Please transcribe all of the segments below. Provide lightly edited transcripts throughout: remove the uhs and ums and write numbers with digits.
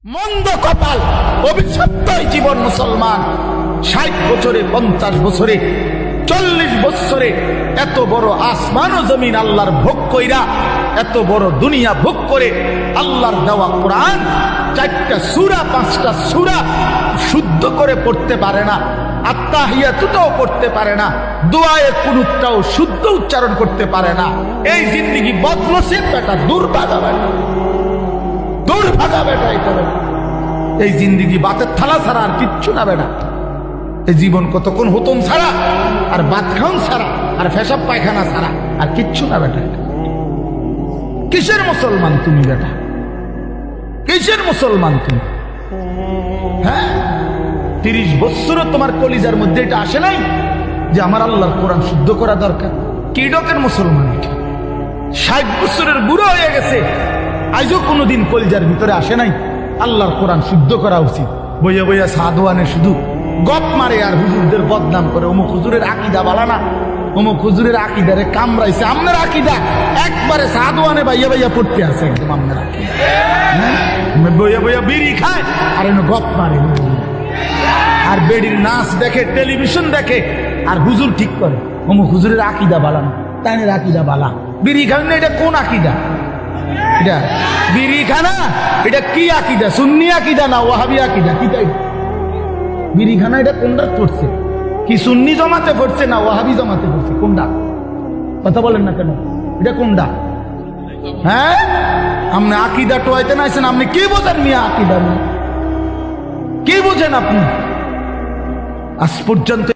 মন্দ কপাল, অভিশপ্ত জীবন মুসলমান। 60 বছরে, 50 বছরে, 40 বছরে এত বড় আসমান ও জমিন আল্লাহর ভোগ কইরা, এত বড় দুনিয়া ভোগ করে আল্লাহর দেওয়া কোরআন 4টা সূরা 5টা সূরা শুদ্ধ করে পড়তে পারে না, আত্তাহিয়াতুটাও পড়তে পারে না, দোয়ায়ে কুনুতটাও শুদ্ধ উচ্চারণ করতে পারে না। এই জিন্দেগি বদলসের বেটা, দুর্ভাগা বেটা, দুর্ভাগা বেটা। এই জিন্দেগি বাতের থালা ছাড়া আর কিচ্ছু না বেটা। এই জীবন কতক্ষণ হতম ছাড়া আর ভাত খাওন ছাড়া আর পেশাব পায়খানা ছাড়া আর কিচ্ছু না বেটা। কিসের মুসলমান তুমি বেটা? কিসের মুসলমান তুমি? হ্যাঁ, 30 বছরও তোমার কলিজার মধ্যে এটা আসে নাই যে আমার আল্লাহর কোরআন শুদ্ধ করা দরকার? কি ডকের মুসলমান এটা? 60 বছরের বুড়ো হয়ে গেছে, আজও কোনোদিন কলিজার ভিতরে আসে নাই আল্লাহর কোরআন শুদ্ধ করা উচিত। বইয়া বইয়া সাধুয়ানে শুধু গপ মারে আর হুজুরদের বদনাম করে। অমুক হুজুরের আকিদা বালা না, অমুক হুজুরের আকিদারে কামড়াইছে। আপনার আকিদা একবারে সাধুয়ানে বাইয়া বাইয়া পড়তে আছে একদম। আপনার আকিদা বইয়া বইয়া বিড়ি খায় আর এনে গপ মারে, আর বেড়ির নাচ দেখে, টেলিভিশন দেখে, আর হুজুর ঠিক করে অমুক হুজুরের আকিদা বালা না, তাইনের আকিদা বালা। বিড়ি খান না, এটা কোন আকিদা? এটা বিড়ি খানা, এটা কি আকিদা? সুন্নি আকিদা না ওয়াহাবি আকিদা? কি তাই বিড়ি খানা এটা কোনটা পড়ছে? কি সুন্নি জমাতে পড়ছে না ওয়াহাবি জমাতে পড়ছে? কোনটা? কথা বলেন না কেন? এটা কোনটা? হ্যাঁ, আপনি আকিদা টোয়াইতে না আছেন, আপনি কি বোঝেন মিয়া? আকিদা কি বোঝেন আপনি? আজ পর্যন্ত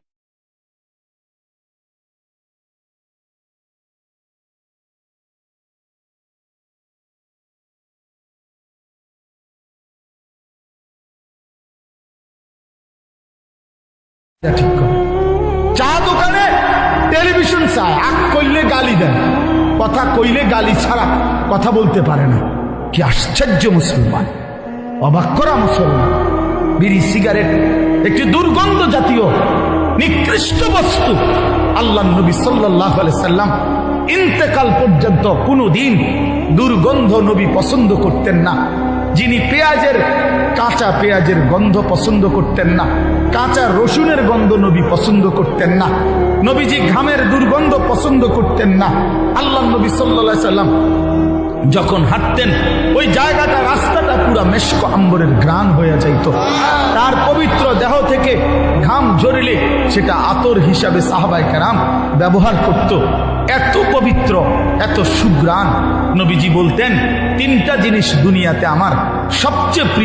ঠিক করে। চা দোকানে টেলিভিশন চায়, আগ করলে গালি দেয়, কথা কইলে গালি ছাড়া কথা বলতে পারে না। কি আশ্চর্য মুসলমান, অবাক করা মুসলমান। বিড়ি সিগারেট একটি দুর্গন্ধ জাতীয় নিকৃষ্ট বস্তু। আল্লাহ নবী সাল্লাল্লাহু আলাইহি সাল্লাম ইন্তেকাল পর্যন্ত কোনদিন দুর্গন্ধ নবী পছন্দ করতেন না। যিনি কাঁচা পেঁয়াজের গন্ধ পছন্দ করতেন না, কাঁচা রসুনের গন্ধ নবী পছন্দ করতেন না, নবীজি ঘামের দুর্গন্ধ পছন্দ করতেন না। আল্লাহ নবী সাল্লাল্লাহু আলাইহি সাল্লাম যখন হাঁটতেন ওই জায়গাটা, রাস্তাটা পুরা মেশক আম্বরের ঘ্রাণ হয়ে যাইত। তার পবিত্র দেহ থেকে ঘাম ঝরিলে সেটা আতর হিসাবে সাহাবায়ে কেরাম ব্যবহার করত। এত পবিত্র, এত সুঘ্রাণ। নবীজি বলতেন, 3টা জিনিস দুনিয়াতে আমার সবচেয়ে প্রিয়।